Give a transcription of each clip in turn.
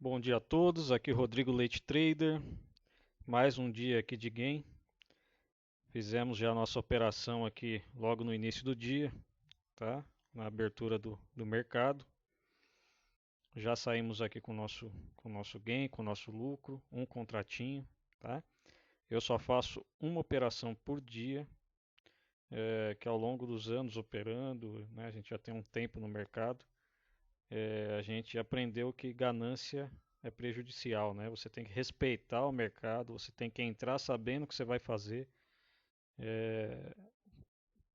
Bom dia a todos, aqui é Rodrigo Leite Trader, mais um dia aqui de gain. Fizemos já a nossa operação aqui logo no início do dia, tá? Na abertura do mercado. Já saímos aqui com o nosso gain, com o nosso lucro, um contratinho, tá? Eu só faço uma operação por dia, que ao longo dos anos operando, né, a gente já tem um tempo no mercado, a gente aprendeu que ganância é prejudicial, né? Você tem que respeitar o mercado, você tem que entrar sabendo o que você vai fazer. É,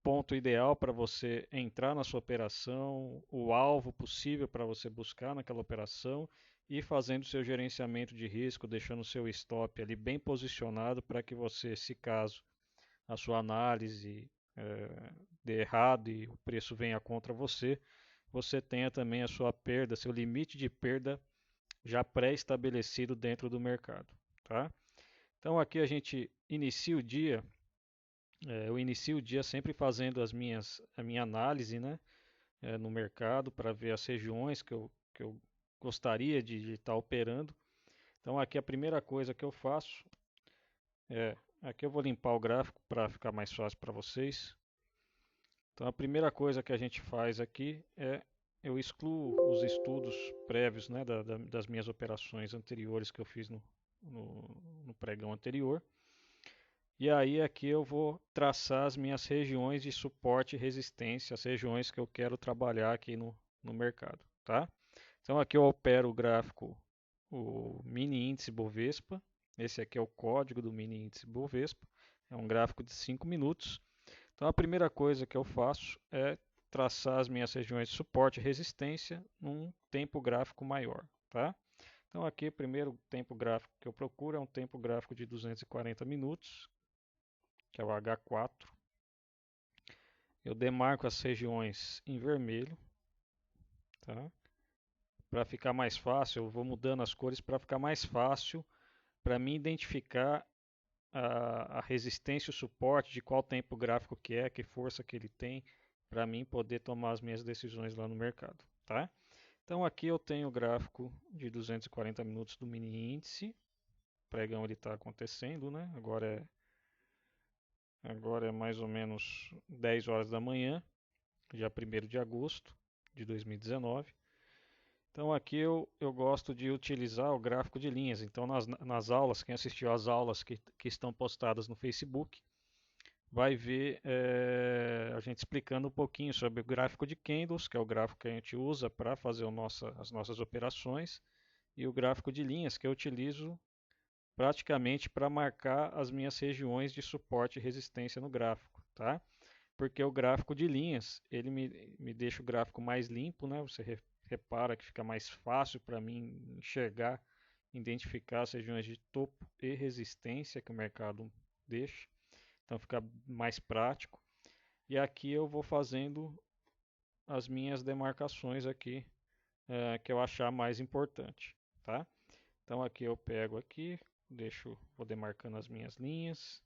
ponto ideal para você entrar na sua operação, o alvo possível para você buscar naquela operação e fazendo seu gerenciamento de risco, deixando o seu stop ali bem posicionado para que você, se caso a sua análise dê errado e o preço venha contra você, você tenha também a sua perda, seu limite de perda já pré-estabelecido dentro do mercado, tá? Então aqui a gente inicia o dia, eu inicio o dia sempre fazendo a minha análise, né, no mercado para ver as regiões que eu gostaria de estar operando. Então aqui a primeira coisa que eu faço aqui eu vou limpar o gráfico para ficar mais fácil para vocês. Então a primeira coisa que a gente faz aqui é eu excluo os estudos prévios, né, das minhas operações anteriores que eu fiz no pregão anterior. E aí aqui eu vou traçar as minhas regiões de suporte e resistência, as regiões que eu quero trabalhar aqui no mercado, tá? Então aqui eu opero o gráfico, o mini índice Bovespa. Esse aqui é o código do mini índice Bovespa. É um gráfico de 5 minutos. Então a primeira coisa que eu faço é traçar as minhas regiões de suporte e resistência num tempo gráfico maior, tá? Então aqui o primeiro tempo gráfico que eu procuro é um tempo gráfico de 240 minutos, que é o H4. Eu demarco as regiões em vermelho, tá? Para ficar mais fácil, eu vou mudando as cores para ficar mais fácil para mim identificar a resistência e o suporte de qual tempo gráfico que é, que força que ele tem, para mim poder tomar as minhas decisões lá no mercado, tá? Então aqui eu tenho o gráfico de 240 minutos do mini índice. O pregão ele está acontecendo, né? Agora é mais ou menos 10 horas da manhã, dia 1º de agosto de 2019. Então aqui eu gosto de utilizar o gráfico de linhas. Então nas aulas, quem assistiu às aulas que estão postadas no Facebook, vai ver a gente explicando um pouquinho sobre o gráfico de candles, que é o gráfico que a gente usa para fazer as nossas operações, e o gráfico de linhas que eu utilizo praticamente para marcar as minhas regiões de suporte e resistência no gráfico, tá? Porque o gráfico de linhas, ele me deixa o gráfico mais limpo, né? Você repara que fica mais fácil para mim enxergar, identificar as regiões de topo e resistência que o mercado deixa. Então fica mais prático. E aqui eu vou fazendo as minhas demarcações aqui, que eu achar mais importante, tá? Então aqui eu pego aqui, vou demarcando as minhas linhas,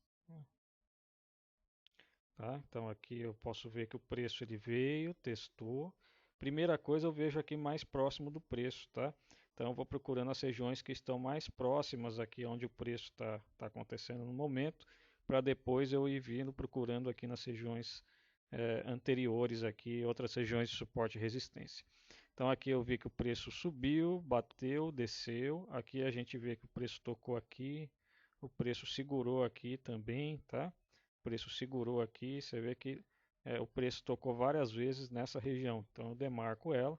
tá? Então aqui eu posso ver que o preço ele veio, testou. Primeira coisa eu vejo aqui mais próximo do preço, tá? Então eu vou procurando as regiões que estão mais próximas aqui onde o preço está acontecendo no momento, para depois eu ir vindo procurando aqui nas regiões anteriores aqui, outras regiões de suporte e resistência. Então aqui eu vi que o preço subiu, bateu, desceu. Aqui a gente vê que o preço tocou aqui, o preço segurou aqui também, tá? O preço segurou aqui, você vê que o preço tocou várias vezes nessa região. Então eu demarco ela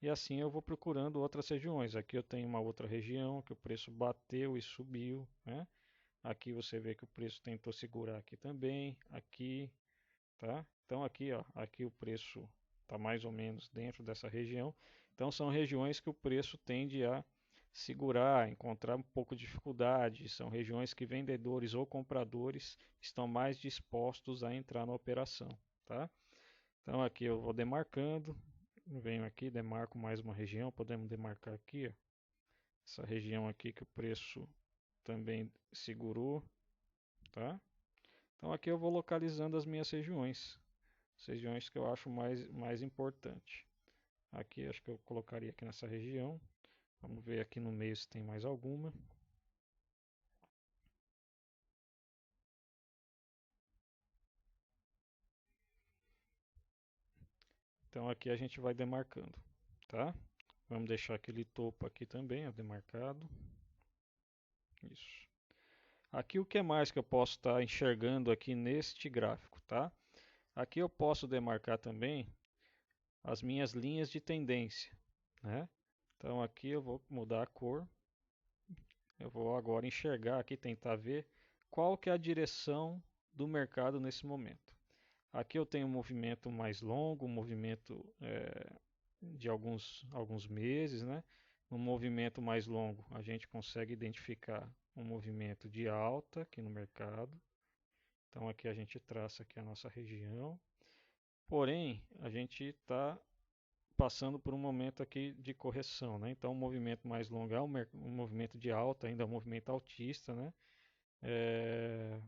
e assim eu vou procurando outras regiões. Aqui eu tenho uma outra região que o preço bateu e subiu, né? Aqui você vê que o preço tentou segurar aqui também, aqui, tá? Então aqui, ó, aqui o preço está mais ou menos dentro dessa região. Então são regiões que o preço tende a segurar, encontrar um pouco de dificuldade. São regiões que vendedores ou compradores estão mais dispostos a entrar na operação, tá? Então aqui eu vou demarcando, venho aqui, demarco mais uma região, podemos demarcar aqui, ó, essa região aqui que o preço também segurou, tá? Então aqui eu vou localizando as minhas regiões, as regiões que eu acho mais importante. Aqui acho que eu colocaria aqui nessa região. Vamos ver aqui no meio se tem mais alguma. Então aqui a gente vai demarcando, tá? Vamos deixar aquele topo aqui também, ó, demarcado. Isso. Aqui o que mais que eu posso estar enxergando aqui neste gráfico, tá? Aqui eu posso demarcar também as minhas linhas de tendência, né? Então aqui eu vou mudar a cor. Eu vou agora enxergar aqui, tentar ver qual que é a direção do mercado nesse momento. Aqui eu tenho um movimento mais longo, um movimento de alguns meses, né? No movimento mais longo, a gente consegue identificar um movimento de alta aqui no mercado. Então aqui a gente traça aqui a nossa região. Porém, a gente está passando por um momento aqui de correção, né? Então, o movimento mais longo é um movimento de alta, ainda é um movimento altista, né? É...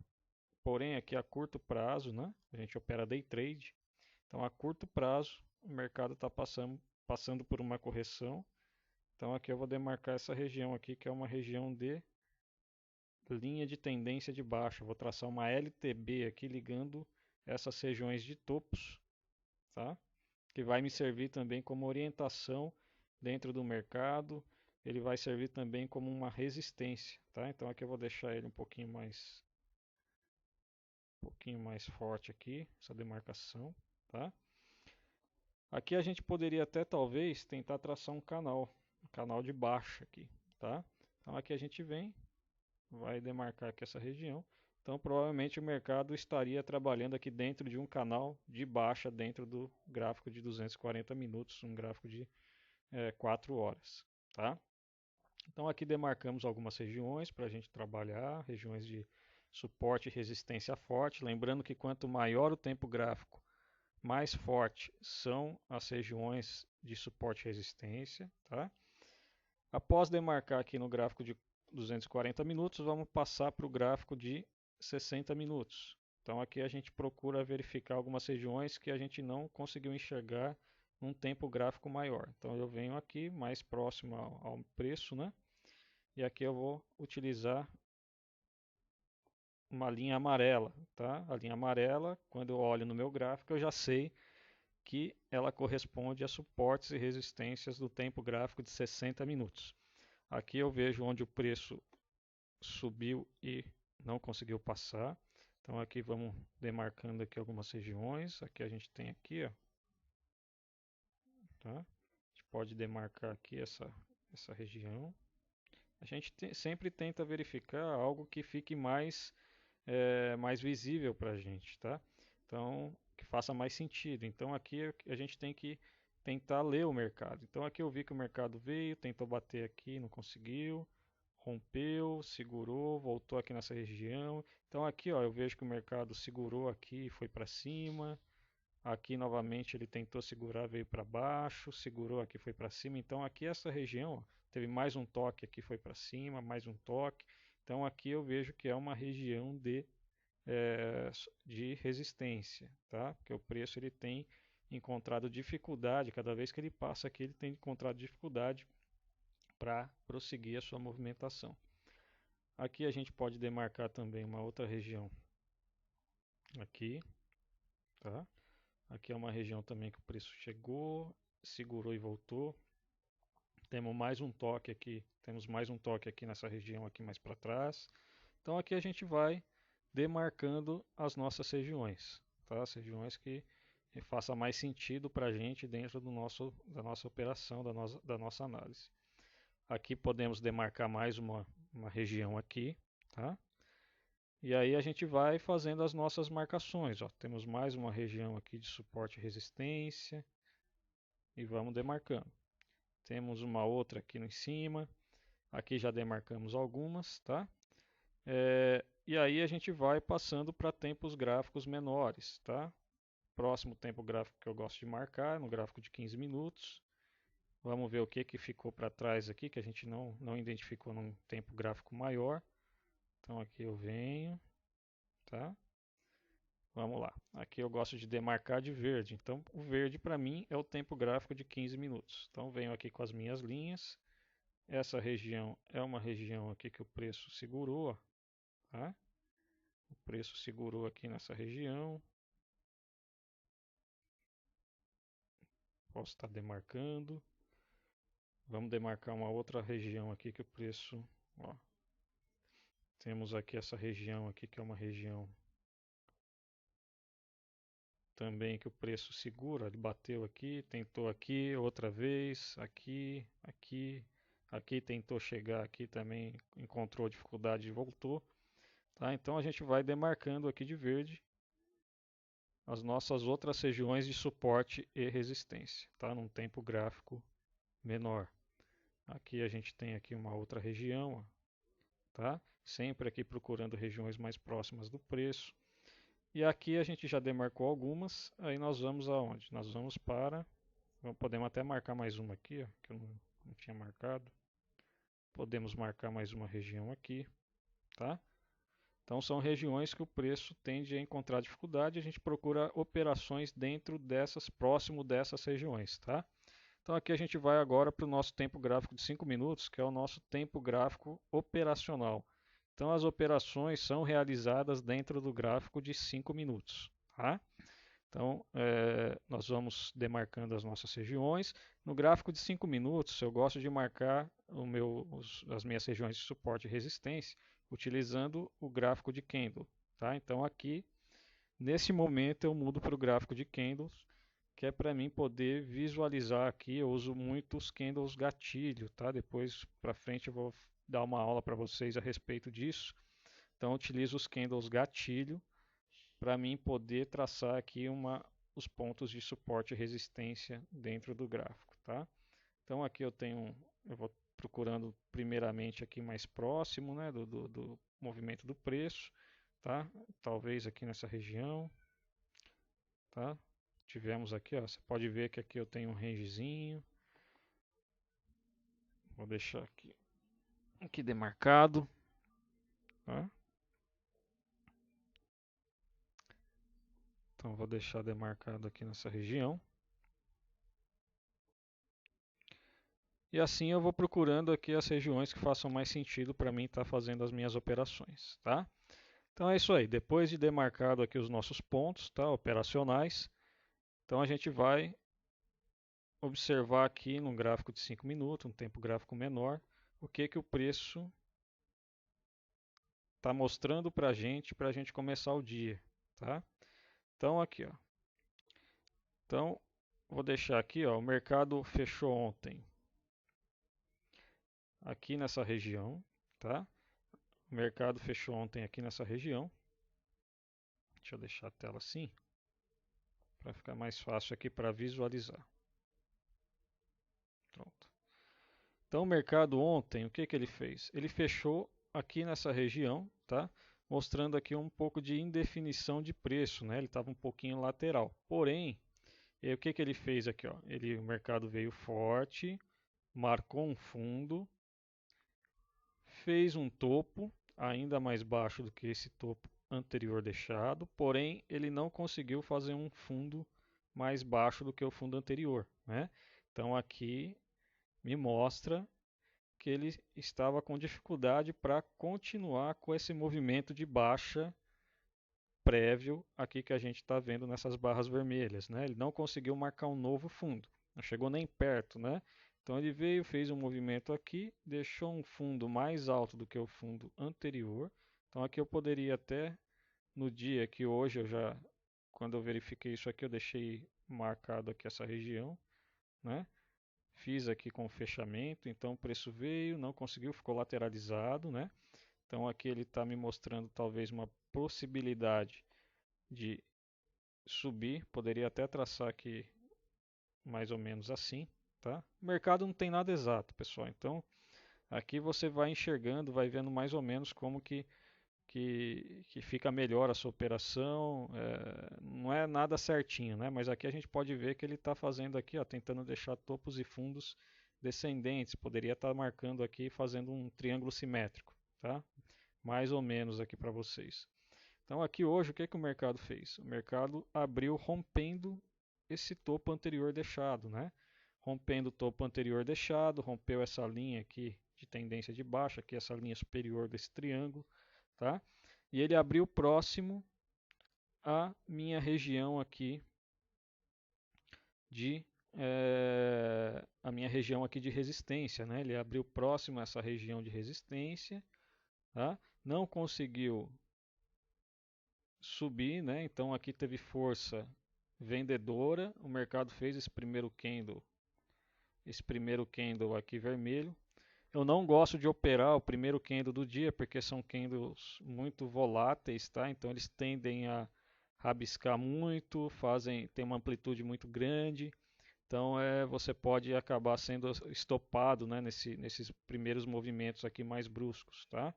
Porém, aqui a curto prazo, né? A gente opera day trade. Então, a curto prazo, o mercado está passando por uma correção. Então, aqui eu vou demarcar essa região aqui, que é uma região de linha de tendência de baixa. Vou traçar uma LTB aqui ligando essas regiões de topos, tá? Que vai me servir também como orientação dentro do mercado. Ele vai servir também como uma resistência, tá? Então aqui eu vou deixar ele um pouquinho mais forte aqui, essa demarcação, tá? Aqui a gente poderia até talvez tentar traçar um canal de baixa aqui, tá? Então aqui a gente vem, vai demarcar aqui essa região. Então provavelmente o mercado estaria trabalhando aqui dentro de um canal de baixa dentro do gráfico de 240 minutos, um gráfico de 4 horas, tá? Então aqui demarcamos algumas regiões para a gente trabalhar, regiões de suporte e resistência forte. Lembrando que quanto maior o tempo gráfico, mais forte são as regiões de suporte e resistência, tá? Após demarcar aqui no gráfico de 240 minutos, vamos passar para o gráfico de 60 minutos. Então aqui a gente procura verificar algumas regiões que a gente não conseguiu enxergar num tempo gráfico maior. Então eu venho aqui mais próximo ao preço, né? E aqui eu vou utilizar uma linha amarela, tá? A linha amarela, quando eu olho no meu gráfico, eu já sei que ela corresponde a suportes e resistências do tempo gráfico de 60 minutos. Aqui eu vejo onde o preço subiu e não conseguiu passar. Então aqui vamos demarcando aqui algumas regiões. Aqui a gente tem aqui, ó, tá? A gente pode demarcar aqui essa região. A gente sempre tenta verificar algo que fique mais visível para a gente, tá? Então, que faça mais sentido. Então, aqui a gente tem que tentar ler o mercado. Então, aqui eu vi que o mercado veio, tentou bater aqui, não conseguiu, rompeu, segurou, voltou aqui nessa região. Então, aqui, ó, eu vejo que o mercado segurou aqui e foi para cima. Aqui novamente ele tentou segurar, veio para baixo, segurou aqui, foi para cima. Então aqui essa região, ó, teve mais um toque aqui, foi para cima, mais um toque. Então aqui eu vejo que é uma região de resistência, tá? Porque o preço ele tem encontrado dificuldade, cada vez que ele passa aqui ele tem encontrado dificuldade para prosseguir a sua movimentação. Aqui a gente pode demarcar também uma outra região aqui, tá? Aqui é uma região também que o preço chegou, segurou e voltou. Temos mais um toque aqui nessa região aqui mais para trás. Então aqui a gente vai demarcando as nossas regiões, tá? As regiões que faça mais sentido para a gente dentro da nossa operação, da nossa análise. Aqui podemos demarcar mais uma região aqui, tá? E aí a gente vai fazendo as nossas marcações. Ó. Temos mais uma região aqui de suporte e resistência e vamos demarcando. Temos uma outra aqui em cima. Aqui já demarcamos algumas, tá? E aí a gente vai passando para tempos gráficos menores, tá? Próximo tempo gráfico que eu gosto de marcar, no gráfico de 15 minutos. Vamos ver o que ficou para trás aqui, que a gente não identificou num tempo gráfico maior. Então aqui eu venho, tá? Vamos lá. Aqui eu gosto de demarcar de verde. Então, o verde para mim é o tempo gráfico de 15 minutos. Então, venho aqui com as minhas linhas Essa região é uma região aqui que o preço segurou, tá? O preço segurou aqui nessa região. Posso estar demarcando. Vamos demarcar uma outra região aqui que o preço, ó, temos aqui essa região aqui que é uma região também que o preço segura, ele bateu aqui, tentou aqui, outra vez, aqui, aqui, aqui tentou chegar aqui também, encontrou dificuldade e voltou, tá? Então a gente vai demarcando aqui de verde as nossas outras regiões de suporte e resistência, tá? Num tempo gráfico menor. Aqui a gente tem aqui uma outra região, ó, tá? Sempre aqui procurando regiões mais próximas do preço. E aqui a gente já demarcou algumas, aí nós vamos aonde? Nós vamos para, podemos até marcar mais uma aqui, ó, que eu não tinha marcado. Podemos marcar mais uma região aqui, tá? Então são regiões que o preço tende a encontrar dificuldade, a gente procura operações dentro dessas, próximo dessas regiões, tá? Então aqui a gente vai agora para o nosso tempo gráfico de 5 minutos, que é o nosso tempo gráfico operacional. Então as operações são realizadas dentro do gráfico de 5 minutos, tá? Então, nós vamos demarcando as nossas regiões. No gráfico de 5 minutos, eu gosto de marcar as minhas regiões de suporte e resistência utilizando o gráfico de candle. Tá? Então, aqui, nesse momento, eu mudo para o gráfico de candles, que é para mim poder visualizar aqui. Eu uso muito os candles gatilho. Tá? Depois, para frente, eu vou dar uma aula para vocês a respeito disso. Então, eu utilizo os candles gatilho para mim poder traçar aqui os pontos de suporte e resistência dentro do gráfico, tá? Então aqui eu vou procurando primeiramente aqui mais próximo, né, do movimento do preço, tá? Talvez aqui nessa região, tá? Tivemos aqui, ó, você pode ver que aqui eu tenho um rangezinho. Vou deixar aqui demarcado, tá? Então vou deixar demarcado aqui nessa região. E assim eu vou procurando aqui as regiões que façam mais sentido para mim estar fazendo as minhas operações, tá? Então é isso aí. Depois de demarcado aqui os nossos pontos, tá, operacionais, então a gente vai observar aqui no gráfico de 5 minutos, um tempo gráfico menor, o que o preço está mostrando para a gente começar o dia, tá? Então aqui, ó. Então vou deixar aqui, ó, o mercado fechou ontem aqui nessa região, tá? O mercado fechou ontem aqui nessa região. Deixa eu deixar a tela assim, para ficar mais fácil aqui para visualizar. Pronto. Então o mercado ontem, o que ele fez? Ele fechou aqui nessa região, tá? Mostrando aqui um pouco de indefinição de preço, né? Ele estava um pouquinho lateral. Porém, o que ele fez aqui, ó? O mercado veio forte, marcou um fundo, fez um topo ainda mais baixo do que esse topo anterior deixado, porém ele não conseguiu fazer um fundo mais baixo do que o fundo anterior, né? Então aqui me mostra que ele estava com dificuldade para continuar com esse movimento de baixa prévio aqui que a gente está vendo nessas barras vermelhas, né? Ele não conseguiu marcar um novo fundo, não chegou nem perto, né? Então ele veio, fez um movimento aqui, deixou um fundo mais alto do que o fundo anterior. Então aqui eu poderia até, no dia que hoje quando eu verifiquei isso aqui, eu deixei marcado aqui essa região, né? Fiz aqui com o fechamento, então o preço veio, não conseguiu, ficou lateralizado, né? Então aqui ele está me mostrando talvez uma possibilidade de subir, poderia até traçar aqui mais ou menos assim, tá? O mercado não tem nada exato, pessoal, então aqui você vai enxergando, vai vendo mais ou menos como que fica melhor a sua operação, não é nada certinho, né? Mas aqui a gente pode ver que ele está fazendo aqui, ó, tentando deixar topos e fundos descendentes, poderia estar marcando aqui, fazendo um triângulo simétrico, tá? Mais ou menos aqui para vocês. Então aqui hoje o que o mercado fez? O mercado abriu rompendo esse topo anterior deixado, né? rompendo o topo anterior deixado, rompeu essa linha aqui de tendência de baixa, aqui essa linha superior desse triângulo, tá? E ele abriu próximo à minha região aqui de a minha região aqui de resistência, né? Ele abriu próximo a essa região de resistência, tá? Não conseguiu subir, né? Então aqui teve força vendedora, o mercado fez esse primeiro candle aqui vermelho. Eu não gosto de operar o primeiro candle do dia porque são candles muito voláteis, tá? Então eles tendem a rabiscar muito, tem uma amplitude muito grande. Então você pode acabar sendo estopado, né, nesses primeiros movimentos aqui mais bruscos, tá?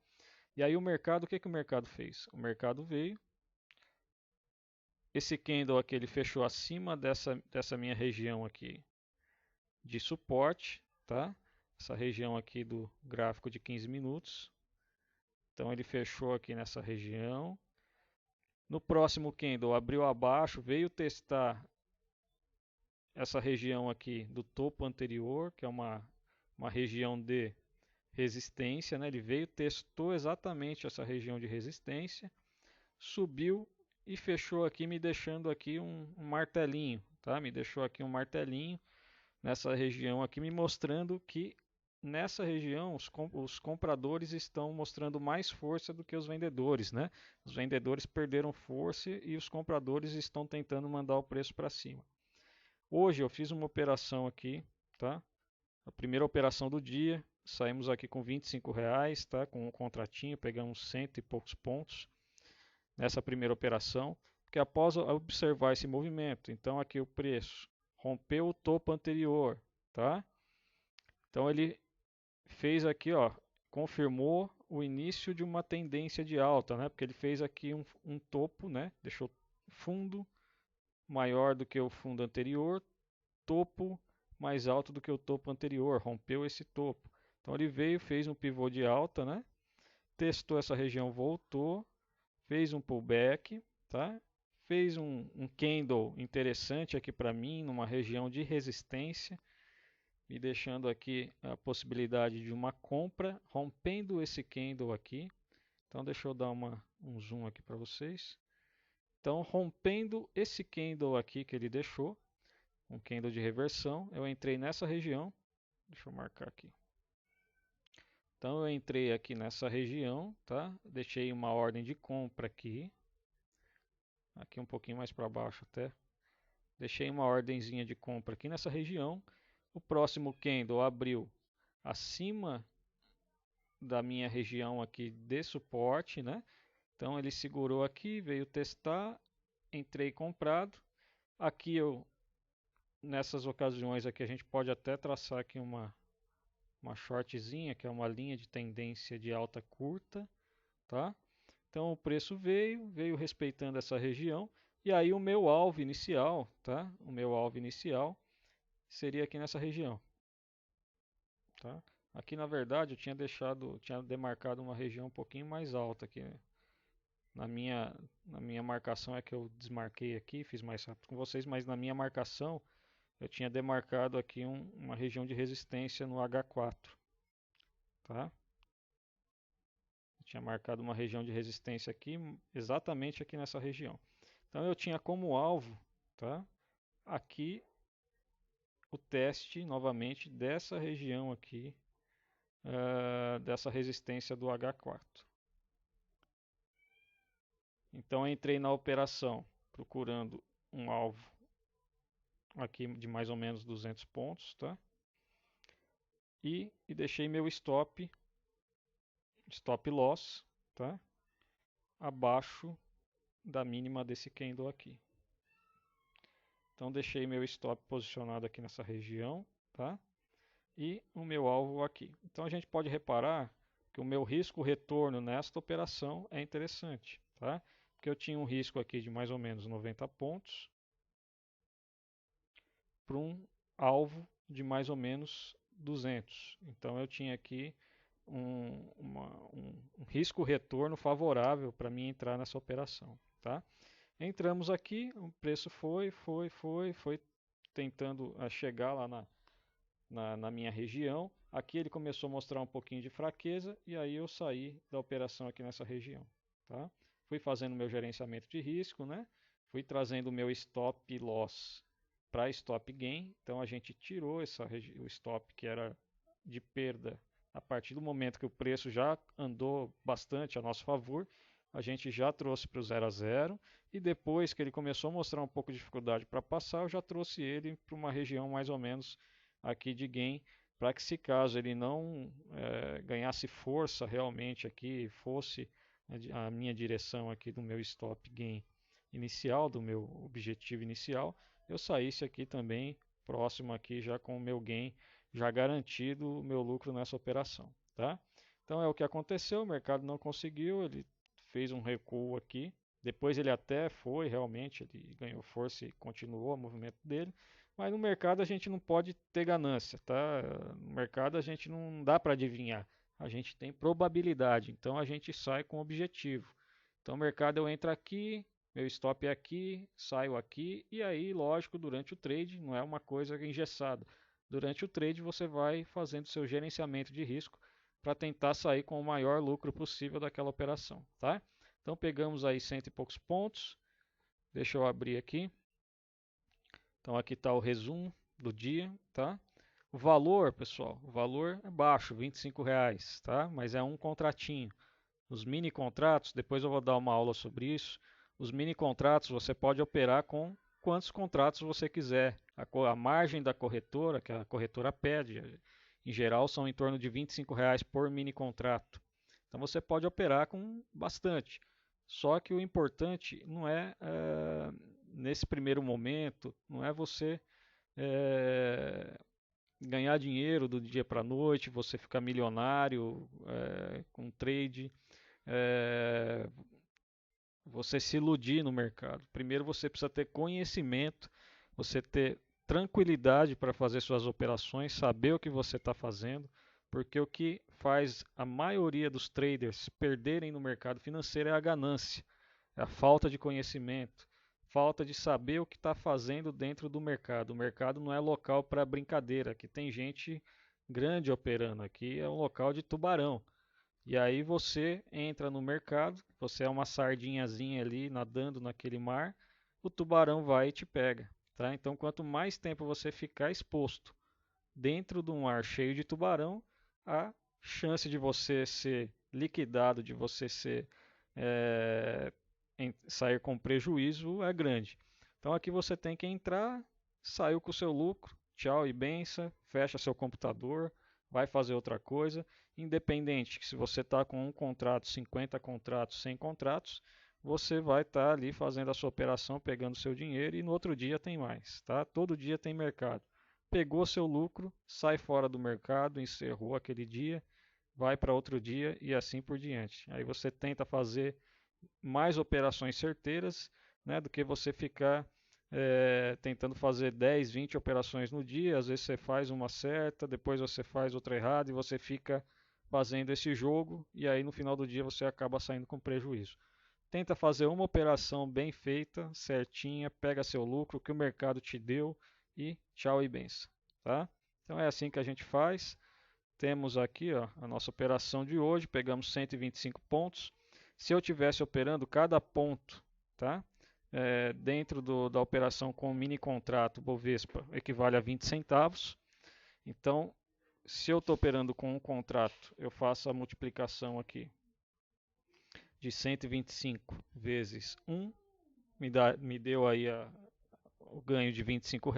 E aí o que que o mercado fez? O mercado veio, esse candle aqui ele fechou acima dessa minha região aqui de suporte, tá? Essa região aqui do gráfico de 15 minutos. Então ele fechou aqui nessa região. No próximo candle abriu abaixo, veio testar essa região aqui do topo anterior, que é uma região de resistência, né? Ele veio, testou exatamente essa região de resistência, subiu e fechou aqui, me deixando aqui um martelinho, tá? Me deixou aqui um martelinho nessa região aqui, me mostrando que nessa região os compradores estão mostrando mais força do que os vendedores, né? Os vendedores perderam força e os compradores estão tentando mandar o preço para cima. Hoje eu fiz uma operação aqui, tá? A primeira operação do dia, saímos aqui com R$ 25, tá? Com um contratinho, pegamos cento e poucos pontos nessa primeira operação, porque após observar esse movimento, então aqui o preço rompeu o topo anterior, tá? Então ele fez aqui, ó, confirmou o início de uma tendência de alta, né? Porque ele fez aqui um topo, né? Deixou fundo maior do que o fundo anterior, topo mais alto do que o topo anterior, rompeu esse topo. Então ele veio, fez um pivô de alta, né? Testou essa região, voltou, fez um pullback, tá? Fez um candle interessante aqui para mim, numa região de resistência, me deixando aqui a possibilidade de uma compra, rompendo esse candle aqui. Então deixa eu dar um zoom aqui para vocês. Então rompendo esse candle aqui que ele deixou, um candle de reversão, eu entrei nessa região, deixa eu marcar aqui. Então eu entrei aqui nessa região, tá? Deixei uma ordem de compra aqui um pouquinho mais para baixo até. Deixei uma ordenzinha de compra aqui nessa região. O próximo candle abriu acima da minha região aqui de suporte, né? Então ele segurou aqui, veio testar, entrei comprado. Aqui nessas ocasiões aqui a gente pode até traçar aqui uma shortzinha, que é uma linha de tendência de alta curta, tá? Então o preço veio respeitando essa região, e aí o meu alvo inicial, tá? O meu alvo inicial seria aqui nessa região, tá? Aqui na verdade eu tinha demarcado uma região um pouquinho mais alta aqui, né? Na minha marcação é que eu desmarquei aqui, fiz mais rápido com vocês, mas na minha marcação eu tinha demarcado aqui uma região de resistência no H4, tá? Eu tinha marcado uma região de resistência aqui, exatamente aqui nessa região. Então eu tinha como alvo, tá? Aqui o teste novamente dessa região aqui, dessa resistência do H4. Então eu entrei na operação procurando um alvo aqui de mais ou menos 200 pontos, tá? E deixei meu stop loss, tá? Abaixo da mínima desse candle aqui. Então deixei meu stop posicionado aqui nessa região, tá? E o meu alvo aqui. Então a gente pode reparar que o meu risco retorno nesta operação é interessante, tá? Porque eu tinha um risco aqui de mais ou menos 90 pontos para um alvo de mais ou menos 200. Então eu tinha aqui um risco retorno favorável para mim entrar nessa operação, tá? Entramos aqui, o preço foi tentando chegar lá na minha região. Aqui ele começou a mostrar um pouquinho de fraqueza e aí eu saí da operação aqui nessa região, tá? Fui fazendo meu gerenciamento de risco, né? Fui trazendo o meu stop loss para stop gain. Então a gente tirou o stop que era de perda a partir do momento que o preço já andou bastante a nosso favor. A gente já trouxe para o 0 a 0 e depois que ele começou a mostrar um pouco de dificuldade para passar, eu já trouxe ele para uma região mais ou menos aqui de gain, para que se caso ele não ganhasse força realmente aqui, fosse a minha direção aqui do meu stop gain inicial, do meu objetivo inicial, eu saísse aqui também próximo aqui já com o meu gain já garantido, o meu lucro nessa operação, tá? Então é o que aconteceu, o mercado não conseguiu, ele fez um recuo aqui, depois ele até foi realmente, ele ganhou força e continuou o movimento dele, mas no mercado a gente não pode ter ganância, tá? No mercado a gente não dá para adivinhar, a gente tem probabilidade, então a gente sai com objetivo. Então o mercado eu entro aqui, meu stop é aqui, saio aqui e aí, lógico, durante o trade não é uma coisa engessada. Durante o trade você vai fazendo seu gerenciamento de risco para tentar sair com o maior lucro possível daquela operação, tá? Então pegamos aí cento e poucos pontos. Deixa eu abrir aqui. Então aqui está o resumo do dia, tá? O valor, pessoal, o valor é baixo, R$ 25, tá? Mas é um contratinho. Os mini contratos, depois eu vou dar uma aula sobre isso. Os mini contratos você pode operar com quantos contratos você quiser. A margem da corretora, que a corretora pede, em geral são em torno de R$ 25 por mini contrato. Então você pode operar com bastante. Só que o importante não é, nesse primeiro momento, não é você ganhar dinheiro do dia para a noite, você ficar milionário com trade, é, você se iludir no mercado. Primeiro você precisa ter conhecimento, você ter tranquilidade para fazer suas operações, saber o que você está fazendo, porque o que faz a maioria dos traders perderem no mercado financeiro é a ganância, é a falta de conhecimento, falta de saber o que está fazendo dentro do mercado. O mercado não é local para brincadeira, aqui tem gente grande operando, aqui é um local de tubarão. E aí você entra no mercado, você é uma sardinhazinha ali nadando naquele mar, o tubarão vai e te pega, tá? Então quanto mais tempo você ficar exposto dentro de um mar cheio de tubarão, a chance de você ser liquidado, de você é, sair com prejuízo é grande. Então aqui você tem que entrar, saiu com o seu lucro, tchau e benção, fecha seu computador, vai fazer outra coisa, independente que se você está com um contrato, 50 contratos, 100 contratos, você vai estar ali fazendo a sua operação, pegando seu dinheiro e no outro dia tem mais, tá? Todo dia tem mercado. Pegou seu lucro, sai fora do mercado, encerrou aquele dia, vai para outro dia e assim por diante. Aí você tenta fazer mais operações certeiras, né, do que você ficar tentando fazer 10, 20 operações no dia. Às vezes você faz uma certa, depois você faz outra errada e você fica fazendo esse jogo e aí no final do dia você acaba saindo com prejuízo. Tenta fazer uma operação bem feita, certinha, pega seu lucro, que o mercado te deu e tchau e benção, tá? Então é assim que a gente faz. Temos aqui ó, a nossa operação de hoje, pegamos 125 pontos. Se eu tivesse operando cada ponto, tá? Dentro da operação com o mini contrato Bovespa equivale a 20 centavos. Então, se eu estou operando com um contrato, eu faço a multiplicação aqui de 125 vezes 1, me deu aí o ganho de R$ 25.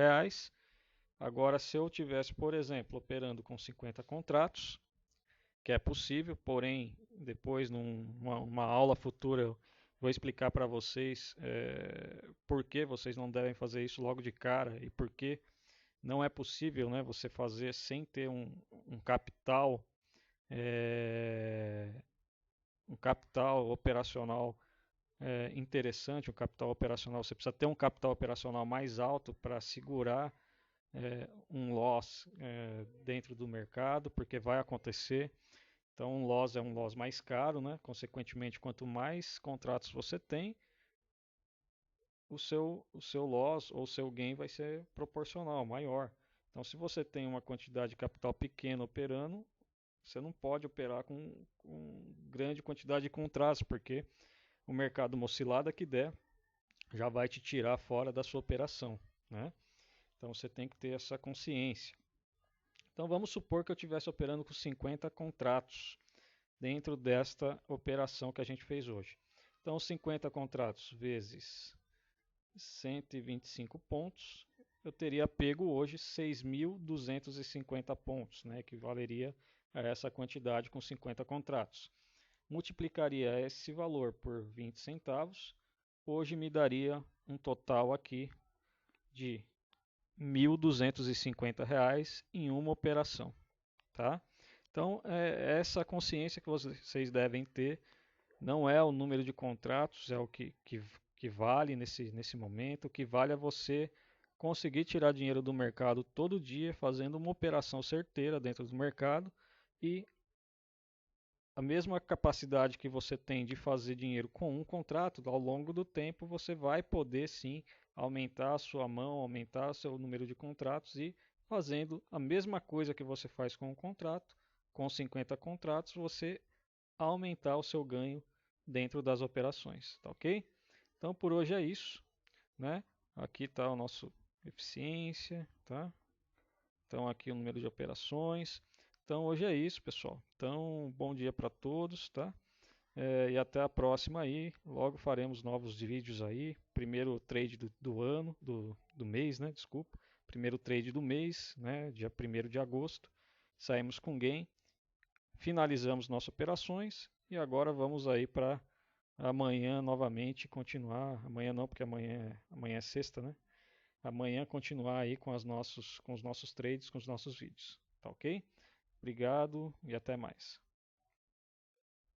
Agora, se eu tivesse, por exemplo, operando com 50 contratos, que é possível, porém, depois, numa aula futura, eu vou explicar para vocês por que vocês não devem fazer isso logo de cara e por que não é possível, né, você fazer sem ter um capital, um capital operacional interessante, um capital operacional. Você precisa ter um capital operacional mais alto para segurar um loss dentro do mercado, porque vai acontecer. Então, um loss é um loss mais caro, né? Consequentemente, quanto mais contratos você tem, o seu loss ou o seu gain vai ser proporcional, maior. Então, se você tem uma quantidade de capital pequena operando, você não pode operar com grande quantidade de contratos, porque o mercado, uma oscilada que der, já vai te tirar fora da sua operação, né? Então você tem que ter essa consciência. Então vamos supor que eu estivesse operando com 50 contratos dentro desta operação que a gente fez hoje. Então 50 contratos vezes 125 pontos, eu teria pego hoje 6.250 pontos, né, que valeria a essa quantidade com 50 contratos. Multiplicaria esse valor por 20 centavos, hoje me daria um total aqui de R$ 1.250 em uma operação, tá? Então, essa consciência que vocês devem ter, não é o número de contratos, é o que vale nesse momento, o que vale é você conseguir tirar dinheiro do mercado todo dia, fazendo uma operação certeira dentro do mercado e a mesma capacidade que você tem de fazer dinheiro com um contrato, ao longo do tempo você vai poder sim aumentar a sua mão, aumentar o seu número de contratos e fazendo a mesma coisa que você faz com um contrato, com 50 contratos, você aumentar o seu ganho dentro das operações, tá ok? Então por hoje é isso, né? Aqui está o nosso eficiência, tá? Então aqui o número de operações. Então hoje é isso, pessoal. Então bom dia para todos, tá? E até a próxima aí. Logo faremos novos vídeos aí. Primeiro trade do ano, do mês, né? Desculpa. Primeiro trade do mês, né? Dia 1º de agosto. Saímos com gain. Finalizamos nossas operações. E agora vamos aí para amanhã novamente continuar. Amanhã não, porque amanhã é sexta, né? Amanhã continuar aí com os nossos trades, com os nossos vídeos. Tá ok? Obrigado e até mais.